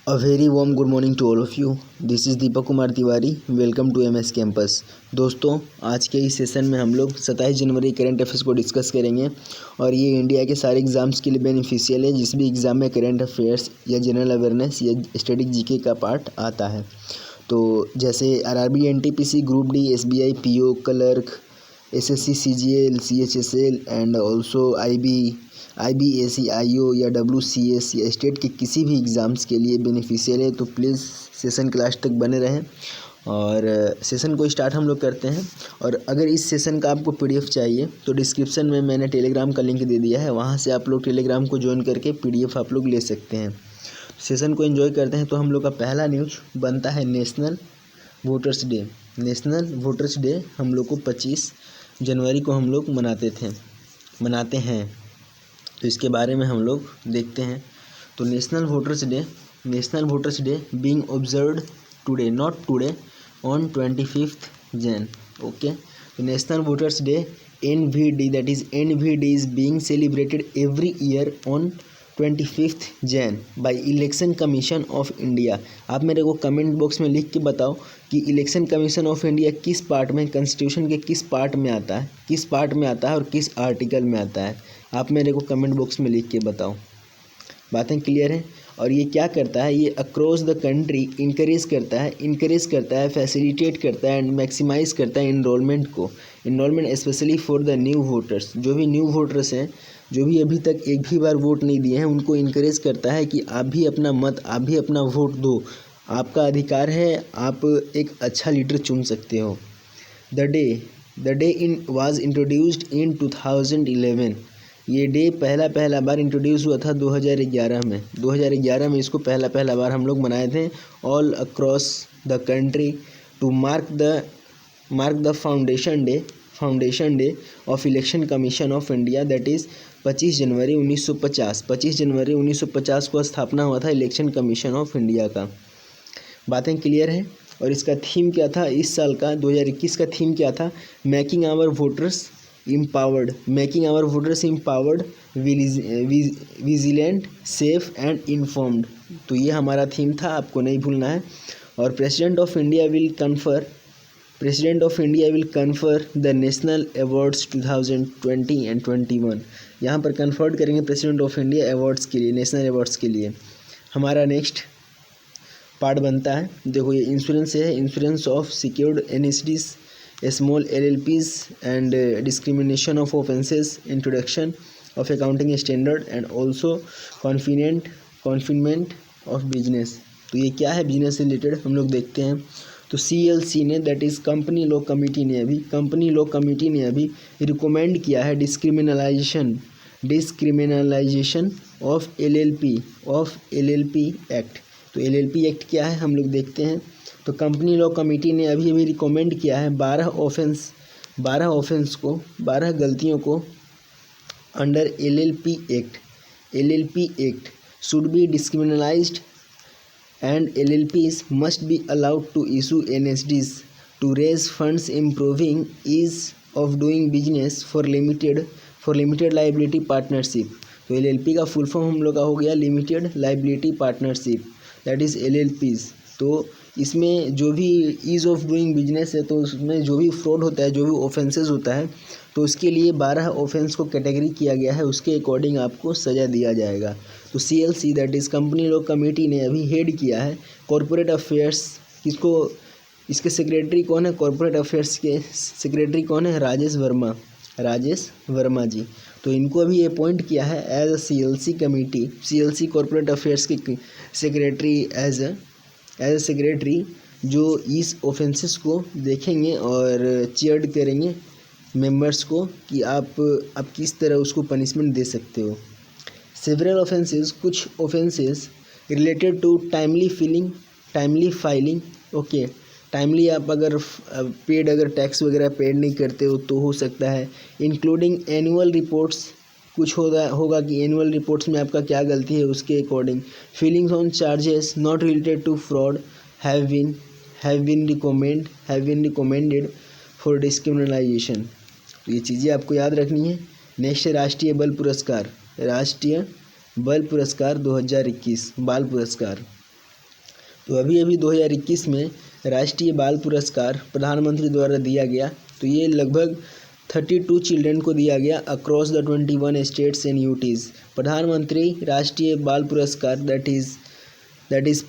A very warm good morning to all of you. This is Deepak Kumar Tiwari. Welcome to MS campus. दोस्तों, आज के इस session में हम लोग 27 जनवरी करंट अफेयर्स को डिस्कस करेंगे और ये इंडिया के सारे एग्ज़ाम्स के लिए बेनिफिशियल है. जिस भी एग्ज़ाम में करंट अफेयर्स या जनरल अवेयरनेस या स्टैटिक जीके का पार्ट आता है, तो जैसे RRB, NTPC, group D, SBI, PO, clerk, SSC, CGL, CHSL and also IBSC, IO या डब्ल्यूसीएस या स्टेट के किसी भी एग्ज़ाम्स के लिए बेनिफिशियल है. तो प्लीज़ सेशन के लास्ट तक बने रहें और सेशन को स्टार्ट हम लोग करते हैं. और अगर इस सेशन का आपको पीडीएफ चाहिए तो डिस्क्रिप्शन में मैंने टेलीग्राम का लिंक दे दिया है, वहाँ से आप लोग टेलीग्राम को ज्वाइन करके पीडीएफ आप लोग ले सकते हैं. सेशन को एंजॉय करते हैं. तो हम लोग का पहला न्यूज़ बनता है national voters day. National voters day हम लोग को 25 जनवरी को हम लोग मनाते हैं. तो इसके बारे में हम लोग देखते हैं. तो national voters day being observed today, not today, on 25 Jan. Okay. तो national voters day NVD, that is NVD is being celebrated every year on 25 Jan by election commission of India. आप मेरे को कमेंट बॉक्स में लिख के बताओ कि election commission of India किस पार्ट में, कॉन्स्टिट्यूशन के किस पार्ट में आता है और किस आर्टिकल में आता है. आप मेरे को कमेंट बॉक्स में लिख के बताओ. बातें क्लियर हैं. और ये क्या करता है, ये अक्रॉस द कंट्री इंकरेज करता है, फैसिलिटेट करता है एंड मैक्सिमाइज़ करता है enrolment especially for the new voters. जो भी न्यू वोटर्स हैं, जो भी अभी तक एक भी बार वोट नहीं दिए हैं, उनको इनकरेज करता है कि आप भी अपना मत, आप भी अपना वोट दो. आपका अधिकार है, आप एक अच्छा लीडर चुन सकते हो. The day in was introduced in 2011. ये डे पहला बार इंट्रोड्यूस हुआ था 2011 में इसको पहला बार हम लोग मनाए थे all across the country to mark the foundation day of election commission of India. That is 25 जनवरी 1950 को स्थापना हुआ था इलेक्शन कमीशन ऑफ इंडिया का. बातें क्लियर हैं. और इसका थीम क्या था, इस साल का 2021 का थीम क्या था, making our voters empowered, vigilant, safe and informed. तो ये हमारा थीम था, आपको नहीं भूलना है. और president of India will confer the national awards 2020 and 21. यहाँ पर कन्फर्ड करेंगे प्रेसिडेंट ऑफ इंडिया अवार्ड्स के लिए, नेशनल अवार्ड्स के लिए. हमारा नेक्स्ट पार्ट बनता है, देखो ये इंश्योरेंस है, insurance of secured NSDs, small LLPs and discrimination of offences, introduction of accounting standard and also confinement of business. तो ये क्या है, बिजनेस से रिलेटेड हम लोग देखते हैं. तो CLC ने, that is company law committee ने अभी रिकमेंड किया है डिस्क्रिमिनलाइजेशन ऑफ LLP एक्ट. तो LLP एक्ट क्या है हम लोग देखते हैं. तो कंपनी लॉ कमेटी ने अभी रिकमेंड किया है 12 गलतियों को under LLP act should be decriminalised and LLPs must be allowed to issue NSDs to raise funds improving ease of doing business for limited liability partnership. तो LLP का full form हम लोग का हो गया limited liability partnership, that is LLPs. तो इसमें जो भी ईज़ ऑफ डूइंग बिजनेस है, तो उसमें जो भी फ्रॉड होता है, जो भी ऑफेंसेस होता है, तो उसके लिए 12 ऑफेंस को कैटेगरी किया गया है, उसके अकॉर्डिंग आपको सज़ा दिया जाएगा. तो CLC, that is company law committee ने अभी हेड किया है कॉरपोरेट अफेयर्स. किसको, इसके सेक्रेटरी कौन है, कॉरपोरेट अफेयर्स के सेक्रेटरी कौन है, राजेश वर्मा जी. तो इनको अभी अपॉइंट किया है as a CLC committee, CLC corporate affairs के सेक्रेटरी एज अ सेक्रेटरी, जो इस ऑफेंसेस को देखेंगे और चेयर्ड करेंगे मेंबर्स को कि आप किस तरह उसको पनिशमेंट दे सकते हो. सेवरल ऑफेंसेस, कुछ offences related to timely filing. Okay, timely आप अगर टैक्स वगैरह पेड नहीं करते हो तो हो सकता है. इंक्लूडिंग एनुअल रिपोर्ट्स, कुछ होगा कि एनुअल रिपोर्ट्स में आपका क्या गलती है उसके according. Filings on charges not related to fraud have been recommended for decriminalisation. तो ये चीज़ें आपको याद रखनी है. नेक्स्ट है राष्ट्रीय बल पुरस्कार 2021, बाल पुरस्कार. तो अभी अभी 2021 में राष्ट्रीय बाल पुरस्कार प्रधानमंत्री द्वारा दिया गया। तो ये लगभग 32 चिल्ड्रन को दिया गया across the 21 states and UTs. Pradhan Mantri Rashtriya Bal Puraskar that is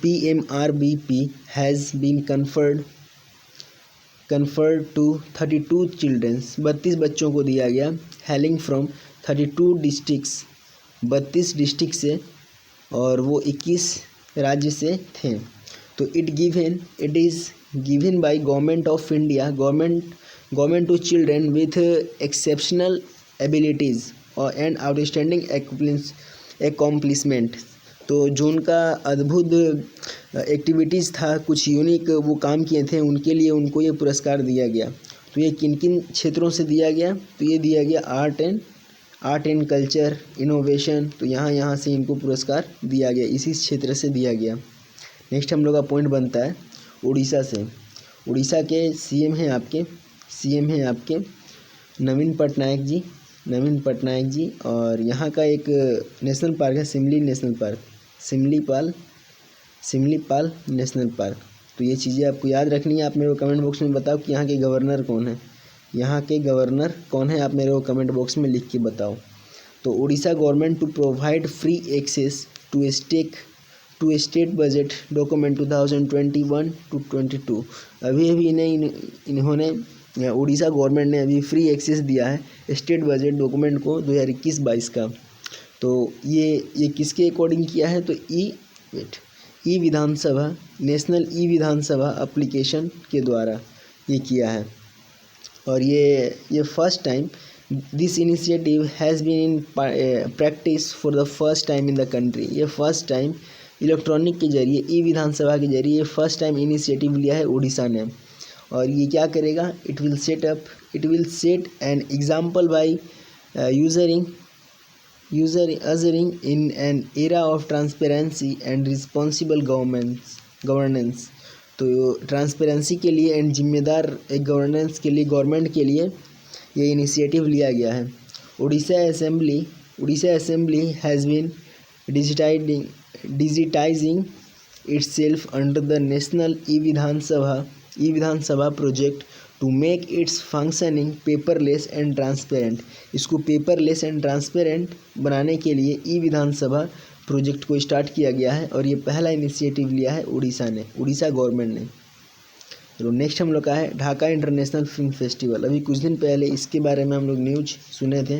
PMRBP has been conferred to 32 childrens, 32 बच्चों को दिया गया, हेलिंग फ्रॉम 32 डिस्ट्रिक्ट्स, 32 डिस्ट्रिक्ट से, और वो 21 राज्य से थे। तो it is given by government of India, government to children with exceptional abilities and outstanding accomplishment. तो जो उनका अद्भुत एक्टिविटीज़ था, कुछ यूनिक वो काम किए थे, उनके लिए उनको ये पुरस्कार दिया गया। तो ये किन किन क्षेत्रों से दिया गया? तो ये दिया गया आर्ट एंड कल्चर, इनोवेशन। तो यहाँ से इनको पुरस्कार दिया गया, इसी क्षेत्र से दिया गया। नेक्स्ट हम लोग का पॉइंट बनता है उड़ीसा से। उड़ीसा के सीएम हैं आपके नवीन पटनायक जी। और यहाँ का एक नेशनल पार्क है सिमलीपाल नेशनल पार्क। तो ये चीज़ें आपको याद रखनी है। आप मेरे को कमेंट बॉक्स में बताओ कि यहाँ के गवर्नर कौन है, आप मेरे को कमेंट बॉक्स में लिख के बताओ। तो Odisha government to provide free access to state budget document 2021-22। अभी इन्होंने उड़ीसा गवर्नमेंट ने अभी फ्री एक्सेस दिया है स्टेट बजट डॉक्यूमेंट को 2021-22 का। तो ये किसके अकॉर्डिंग किया है? तो ई विधानसभा, नेशनल ई विधानसभा एप्लीकेशन के द्वारा ये किया है। और ये first time this initiative has been in practice for the first time in the country. ये फर्स्ट टाइम इलेक्ट्रॉनिक के जरिए, ई विधानसभा के जरिए फर्स्ट टाइम इनिशिएटिव लिया है उड़ीसा ने। और ये क्या करेगा? It will set an example bye ushering in an era of transparency and responsible governance। तो ट्रांसपेरेंसी के लिए एंड जिम्मेदार एक गवर्नेंस के लिए, गवर्नमेंट के लिए ये इनिशिएटिव लिया गया है। Orissa assembly has been digitising itself under the national e-विधानसभा project to make its functioning paperless and transparent. इसको पेपरलेस एंड ट्रांसपेरेंट बनाने के लिए ई विधानसभा प्रोजेक्ट को स्टार्ट किया गया है। और ये पहला इनिशिएटिव लिया है उड़ीसा गवर्नमेंट ने। तो नेक्स्ट हम लोग का है ढाका इंटरनेशनल फिल्म फेस्टिवल। अभी कुछ दिन पहले इसके बारे में हम लोग न्यूज सुने थे।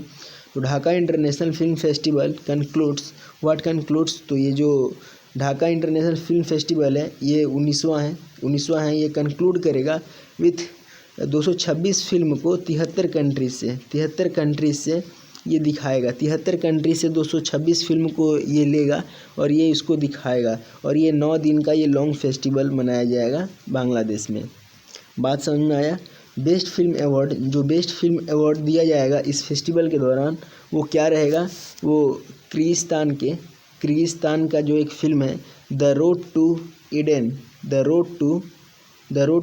तो Dhaka international film festival concludes. तो ये जो ढाका इंटरनेशनल फिल्म फेस्टिवल है, ये 19वां है। ये कंक्लूड करेगा विथ 226 फिल्म को 73 कंट्रीज से ये दिखाएगा। 73 कंट्री से 226 फिल्म को ये लेगा और ये इसको दिखाएगा। और ये 9 दिन का ये लॉन्ग फेस्टिवल मनाया जाएगा बांग्लादेश में। बात समझ में आया? बेस्ट फिल्म अवार्ड दिया जाएगा इस फेस्टिवल के दौरान। वो क्या रहेगा? वो किर्गिस्तान का जो एक फिल्म है the road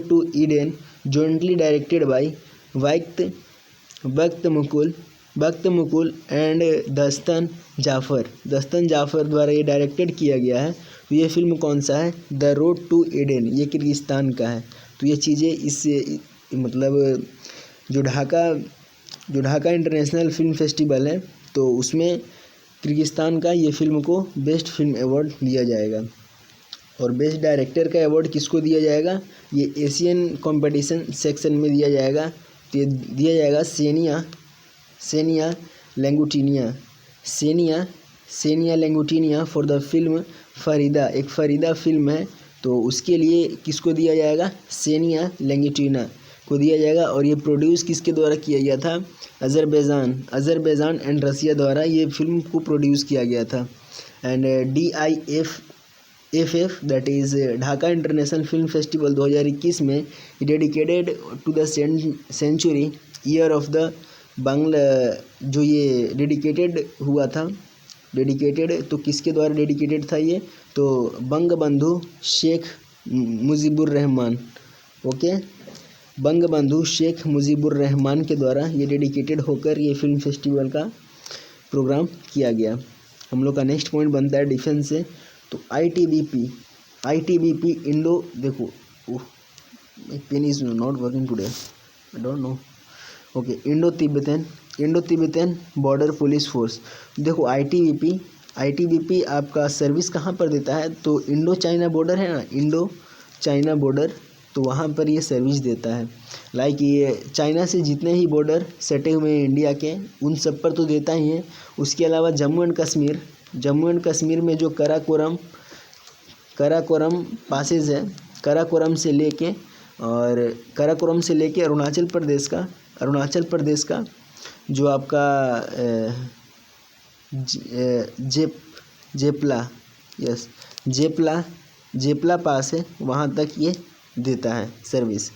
to Eden jointly directed by Bakhyt Mukul and Dastan Zhapar द्वारा ये डायरेक्टेड किया गया है। तो ये फिल्म कौन सा है? द रोड टू ईडन, ये किर्गिस्तान का है। तो ये चीज़ें इससे मतलब जो ढाका इंटरनेशनल फिल्म फेस्टिवल है, तो उसमें किर्गिस्तान का ये फिल्म को बेस्ट फिल्म अवार्ड दिया जाएगा। और बेस्ट डायरेक्टर का अवार्ड किसको दिया जाएगा? ये एशियन कंपटीशन सेक्शन में दिया जाएगा। तो ये दिया जाएगा सेनिया लेंगुटिनिया फॉर द फिल्म फरीदा। एक फरीदा फिल्म है, तो उसके लिए किसको दिया जाएगा? सेनिया लेंगुटिना को दिया जाएगा। और ये प्रोड्यूस किसके द्वारा किया गया था? अज़रबैजान एंड रसिया द्वारा ये फिल्म को प्रोड्यूस किया गया था। And DIFF that is Dhaka international film festival 2021 में dedicated to the century year of the Bangla. जो ये डेडिकेटेड हुआ था, तो किसके द्वारा डेडिकेटेड था ये? तो बंगबंधु शेख मुजीबुर रहमान। ओके, बंगबंधु शेख मुजीबुर रहमान के द्वारा ये डेडिकेटेड होकर ये फिल्म फेस्टिवल का प्रोग्राम किया गया। हम लोग का नेक्स्ट पॉइंट बनता है डिफेंस से। तो ITBP इंडो, देखो pen is not working today, I don't know. Okay, Indo Tibetan border police force. देखो ITBP आपका सर्विस कहाँ पर देता है, तो इंडो चाइना बॉर्डर है ना, इंडो चाइना बॉर्डर, तो वहाँ पर ये सर्विस देता है। लाइक ये चाइना से जितने ही बॉर्डर सटे हुए हैं इंडिया के, उन सब पर तो देता ही है। उसके अलावा जम्मू एंड कश्मीर में जो कराकोरम पासेज है, कराकोरम से लेके अरुणाचल प्रदेश का जो आपका जेपला पास है, वहाँ तक ये देता है सर्विस।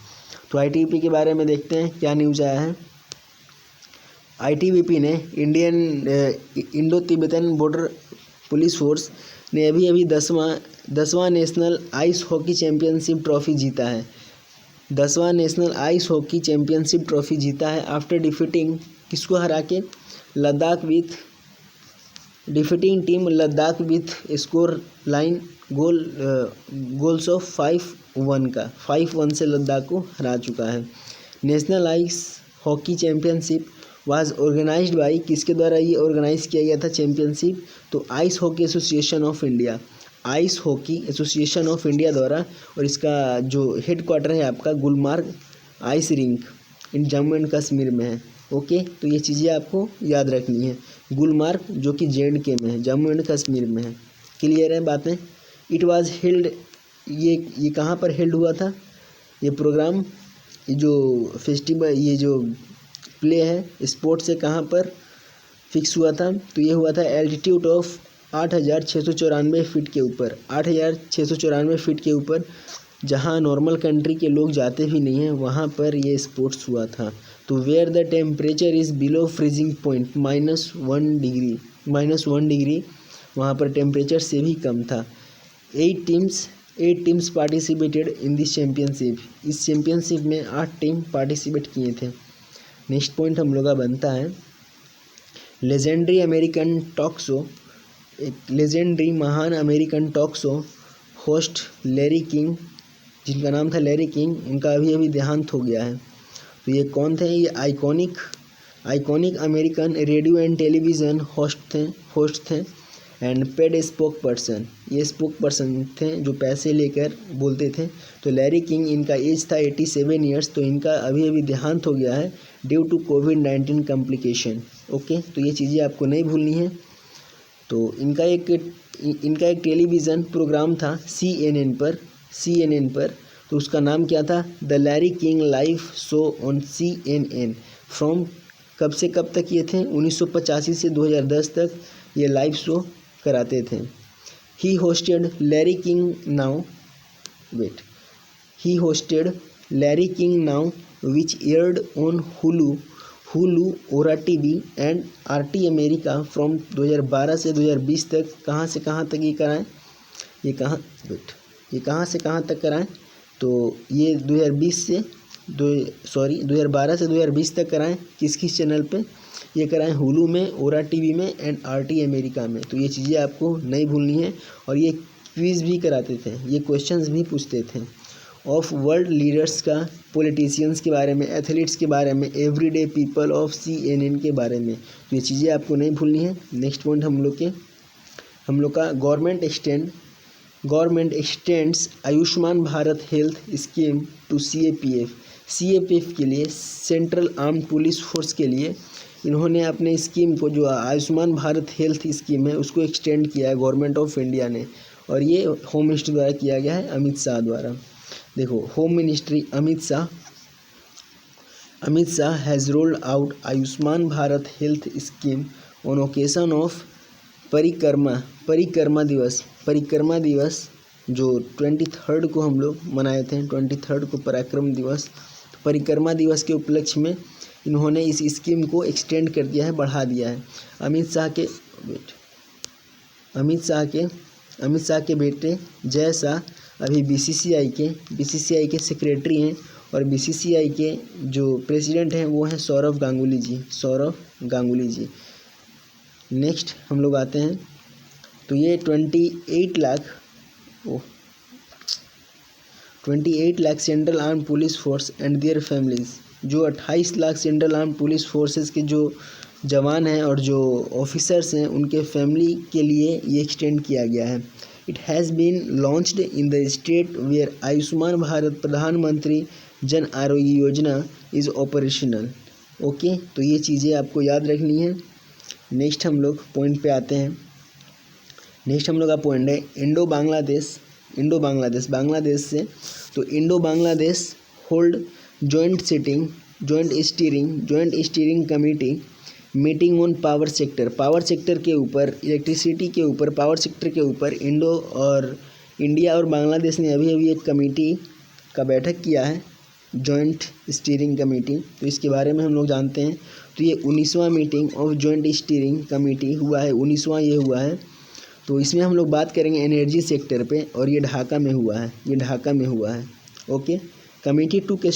तो ITBP के बारे में देखते हैं क्या न्यूज आया है। ITBP ने Indo Tibetan border police force ने अभी 10वां national ice hockey championship trophy जीता है। 10वां national ice hockey championship trophy जीता है आफ्टर डिफीटिंग, किसको हरा के, defeating team Ladakh with score line goals of 5-1 से लद्दाख को हरा चुका है। National ice hockey championship was organised by, किसके द्वारा ये ऑर्गेनाइज किया गया था चैंपियनशिप, तो ice hockey association of India द्वारा। और इसका जो हेड क्वार्टर है आपका Gulmarg ice rink in Jammu and Kashmir में है। ओके, तो ये चीज़ें आपको याद रखनी है। गुलमार्ग जो कि JNK में है, जम्मू एंड कश्मीर में है। क्लियर है बातें। इट वाज हेल्ड, ये कहाँ पर हेल्ड हुआ था ये प्रोग्राम, ये जो फेस्टिवल, ये जो प्ले है स्पोर्ट से कहाँ पर फिक्स हुआ था, तो ये हुआ था एल्टीट्यूड ऑफ 8,694 फीट के ऊपर, 8,694 फीट के ऊपर, जहाँ नॉर्मल कंट्री के लोग जाते भी नहीं हैं, वहाँ पर ये स्पोर्ट्स हुआ था। तो where the temperature is below freezing point -1 degree, वहाँ पर टेम्परेचर से भी कम था। 8 teams participated in this championship, इस चैम्पियनशिप में 8 टीम पार्टिसिपेट किए थे। नेक्स्ट पॉइंट हम लोग का बनता है लेजेंडरी अमेरिकन टॉक शो, एक लेजेंडरी महान American talk show host Larry king, जिनका नाम था लैरी किंग, उनका अभी देहांत हो गया है। तो ये कौन थे, ये iconic American radio and television host थे एंड पेड स्पोक पर्सन, ये स्पोक पर्सन थे जो पैसे लेकर बोलते थे। तो लैरी किंग, इनका एज था 87 ईयर्स, तो इनका अभी देहांत हो गया है ड्यू टू कोविड-19 कॉम्प्लिकेशन। ओके, तो ये चीज़ें आपको नहीं भूलनी है। तो इनका एक टेलीविज़न प्रोग्राम था CNN पर, तो उसका नाम क्या था, the Larry king live show on CNN। From कब से कब तक ये थे, 1985 से 2010 तक ये लाइव शो कराते थे। He hosted Larry King now which aired on Hulu Ora TV and RT America from 2012 से 2020 तक। कहाँ से कहाँ तक ये कराएं, ये कहाँ से कहाँ तक कराएं, तो ये 2012 से 2020 तक कराएं। किस चैनल पे ये कराएं, हुलू में, ओरा TV में एंड RT अमेरिका में। तो ये चीज़ें आपको नहीं भूलनी है। और ये क्विज़ भी कराते थे, ये क्वेश्चंस भी पूछते थे ऑफ वर्ल्ड लीडर्स का, पॉलिटिशियंस के बारे में, एथलीट्स के बारे में, एवरीडे पीपल ऑफ CNN के बारे में। तो ये चीज़ें आपको नहीं भूलनी है। नेक्स्ट पॉइंट हम लोग का government extends Ayushman Bharat health scheme to CAPF के लिए, सेंट्रल आर्म्ड पुलिस फोर्स के लिए इन्होंने अपने स्कीम को, जो आयुष्मान भारत हेल्थ स्कीम है, उसको एक्सटेंड किया है गवर्नमेंट ऑफ इंडिया ने। और ये होम मिनिस्ट्री द्वारा किया गया है, अमित शाह द्वारा। देखो, home ministry Amit Shah has rolled out Ayushman Bharat health scheme on occasion of परिक्रमा दिवस जो 23 को हम लोग मनाए थे, 23 को पराक्रम दिवस। परिक्रमा दिवस के उपलक्ष्य में इन्होंने इस स्कीम को एक्सटेंड कर दिया है, बढ़ा दिया है। अमित शाह के बेटे जय शाह अभी BCCI के सेक्रेटरी हैं, और BCCI के जो प्रेसिडेंट हैं वो हैं सौरव गांगुली जी। नेक्स्ट हम लोग आते हैं, तो ये 28 lakh 28 lakh central arm police force and their families, जो 28 lakh central arm police forces के जो जवान हैं और जो ऑफिसर्स हैं उनके फैमिली के लिए ये एक्सटेंड किया गया है। It has been launched in the state where Ayushman Bharat Pradhan Mantri Jan Arogya Yojana is operational. Okay, तो ये चीज़ें आपको याद रखनी है। नेक्स्ट हम लोग पॉइंट पे आते हैं। नेक्स्ट हम लोग का पॉइंट है इंडो बांग्लादेश बांग्लादेश से। तो Indo Bangladesh hold joint steering committee meeting on power sector के ऊपर, इलेक्ट्रिसिटी के ऊपर, पावर सेक्टर के ऊपर इंडिया और बांग्लादेश ने अभी एक कमेटी का बैठक किया है, जॉइंट स्टीयरिंग कमेटी। तो इसके बारे में हम लोग जानते हैं। तो ये 19वां meeting of joint steering committee हुआ है, 19वां ये हुआ है। तो इसमें हम लोग बात करेंगे एनर्जी सेक्टर पे, और ये ढाका में हुआ है, ओके। कमेटी टूक ए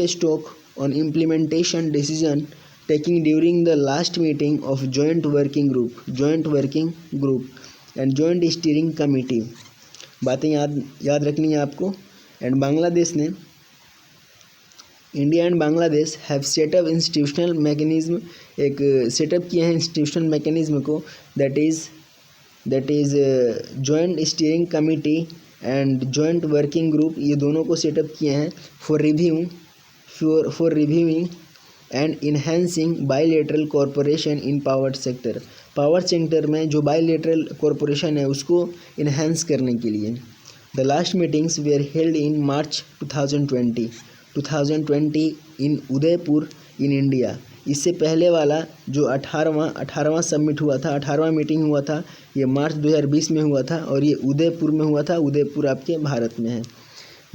stock on implementation decision taking during the last meeting of joint working group and joint steering committee। बातें याद रखनी है आपको। एंड बांग्लादेश ने, India and Bangladesh have setup institutional mechanism, एक सेटअप किए हैं इंस्टीट्यूशनल मैकेनिज्म को, that is joint steering committee and joint working group. ये दोनों को सेटअप किए हैं for reviewing and enhancing bilateral cooperation in power sector में जो bilateral cooperation है उसको enhance करने के लिए। The last meetings were held in March 2020 in Udaipur in India। इससे पहले वाला जो 18वां सबमिट हुआ था, 18वां मीटिंग हुआ था, ये मार्च 2020 में हुआ था और ये उदयपुर में हुआ था। उदयपुर आपके भारत में है।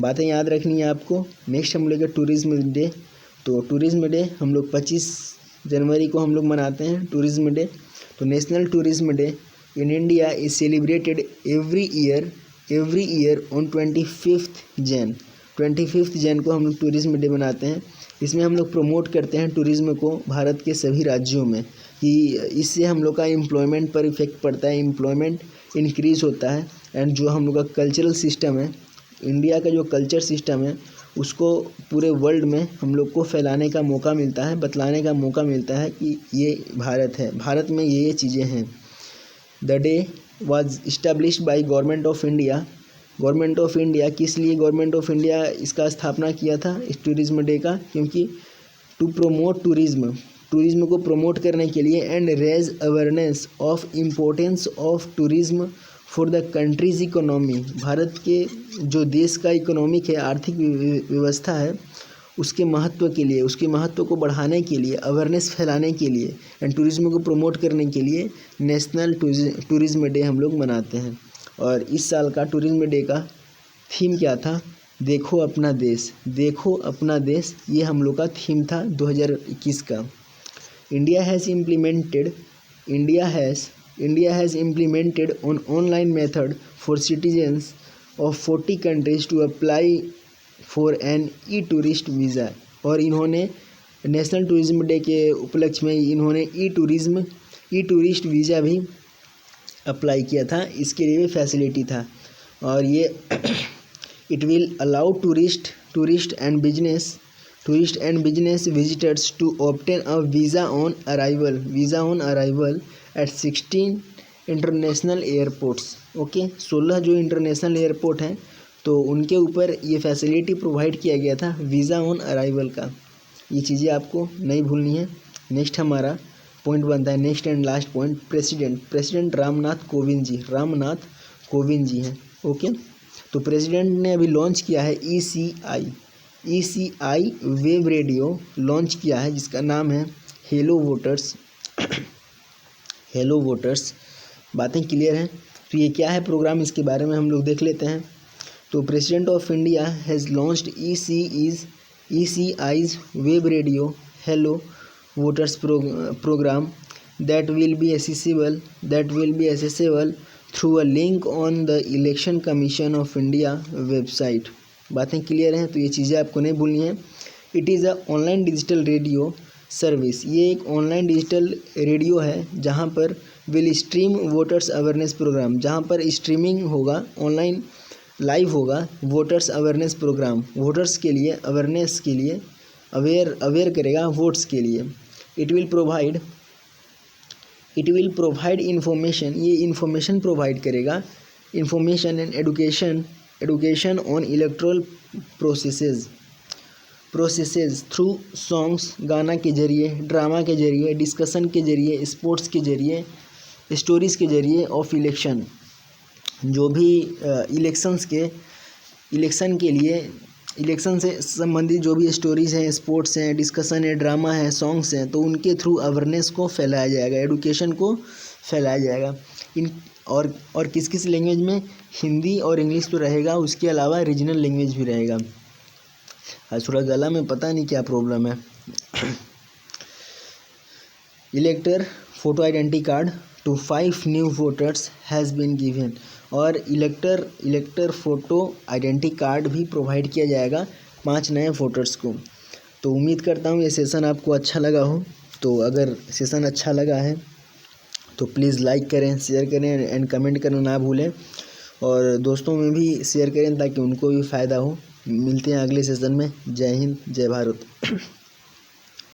बातें याद रखनी है आपको। नेक्स्ट हम लोग टूरिज़्म डे। तो टूरिज़्म डे हम लोग 25 जनवरी को हम लोग मनाते हैं टूरिज़्म डे। तो national tourism day in India is celebrated every year on 25 जन को हम लोग टूरिज़्म डे मनाते हैं। इसमें हम लोग प्रमोट करते हैं टूरिज़्म को भारत के सभी राज्यों में, कि इससे हम लोग का एम्प्लॉयमेंट पर इफ़ेक्ट पड़ता है, एम्प्लॉयमेंट इंक्रीज़ होता है। एंड जो हम लोग का कल्चरल सिस्टम है, इंडिया का जो कल्चर सिस्टम है, उसको पूरे वर्ल्ड में हम लोग को फैलाने का मौका मिलता है, बतलाने का मौका मिलता है कि ये भारत है, भारत में ये चीज़ें हैं। The day was established bye government of India. किस लिए गवर्नमेंट ऑफ इंडिया इसका स्थापना किया था इस टूरिज़्म डे का? क्योंकि टू प्रोमोट टूरिज़्म को प्रमोट करने के लिए and raise awareness of importance of tourism for the country's economy. Bharat के जो देश का इकोनॉमिक है, आर्थिक व्यवस्था है, उसके महत्व के लिए, उसके महत्व को बढ़ाने के लिए, अवेयरनेस फैलाने के लिए एंड टूरिज़्म को प्रमोट करने के लिए नेशनल टूरिज़्म डे हम लोग मनाते हैं। और इस साल का टूरिज़्म डे का थीम क्या था? देखो अपना देश, ये हम लोग का थीम था 2021 का। India has implemented an online method for citizens of 40 countries to apply for an e-tourist visa। और इन्होंने नेशनल टूरिज़्म डे के उपलक्ष्य में इन्होंने ई टूरिस्ट वीज़ा भी अप्लाई किया था। इसके लिए फैसिलिटी था और ये it will allow tourist and business visitors to obtain a visa on arrival at 16 international airports. Okay, 16 जो इंटरनेशनल एयरपोर्ट हैं तो उनके ऊपर ये फैसिलिटी प्रोवाइड किया गया था वीज़ा ऑन अराइवल का। ये चीज़ें आपको नहीं भूलनी है। नेक्स्ट हमारा पॉइंट बनता है, next and last point, president Ramnath Kovind ji हैं। ओके, तो प्रेसिडेंट ने अभी लॉन्च किया है ECI वेब रेडियो लॉन्च किया है, जिसका नाम है हेलो वोटर्स। बातें क्लियर हैं? तो ये क्या है प्रोग्राम, इसके बारे में हम लोग देख लेते हैं। तो president of India has launched ECI's web radio hello voters program that will be accessible through a link on the Election Commission of India website। बातें क्लियर हैं? तो ये चीज़ें आपको नहीं भूलनी है। It is a online digital radio service. ये एक ऑनलाइन डिजिटल रेडियो है जहाँ पर will stream voters awareness programme, जहाँ पर स्ट्रीमिंग होगा, ऑनलाइन लाइव होगा वोटर्स अवेयरनेस प्रोग्राम, वोटर्स के लिए अवेयरनेस के लिए अवेयर करेगा वोट्स के लिए। इट विल प्रोवाइड इन्फॉर्मेशन, ये इन्फॉर्मेशन प्रोवाइड करेगा, information and education on electoral processes through songs, गाना के जरिए, ड्रामा के जरिए, डिस्कशन के जरिए, स्पोर्ट्स के जरिए, स्टोरीज़ के जरिए ऑफ इलेक्शन। जो भी इलेक्शन के लिए इलेक्शन से संबंधित जो भी स्टोरीज़ हैं, स्पोर्ट्स हैं, डिस्कशन है, ड्रामा है, सॉन्ग्स हैं, तो उनके थ्रू अवेयरनेस को फैलाया जाएगा, एडुकेशन को फैलाया जाएगा। इन और किस किस लैंग्वेज में? हिंदी और इंग्लिश तो रहेगा, उसके अलावा रीजनल लैंग्वेज भी रहेगा। आज थोड़ा गला में पता नहीं क्या प्रॉब्लम है। Elector photo identity card to 5 new voters has been given, और इलेक्टर फ़ोटो आइडेंटिटी कार्ड भी प्रोवाइड किया जाएगा 5 नए वोटर्स को। तो उम्मीद करता हूँ ये सेशन आपको अच्छा लगा हो। तो अगर सेशन अच्छा लगा है तो प्लीज़ लाइक करें, शेयर करें एंड कमेंट करना ना भूलें, और दोस्तों में भी शेयर करें ताकि उनको भी फ़ायदा हो। मिलते हैं अगले सेशन में। जय हिंद, जय भारत।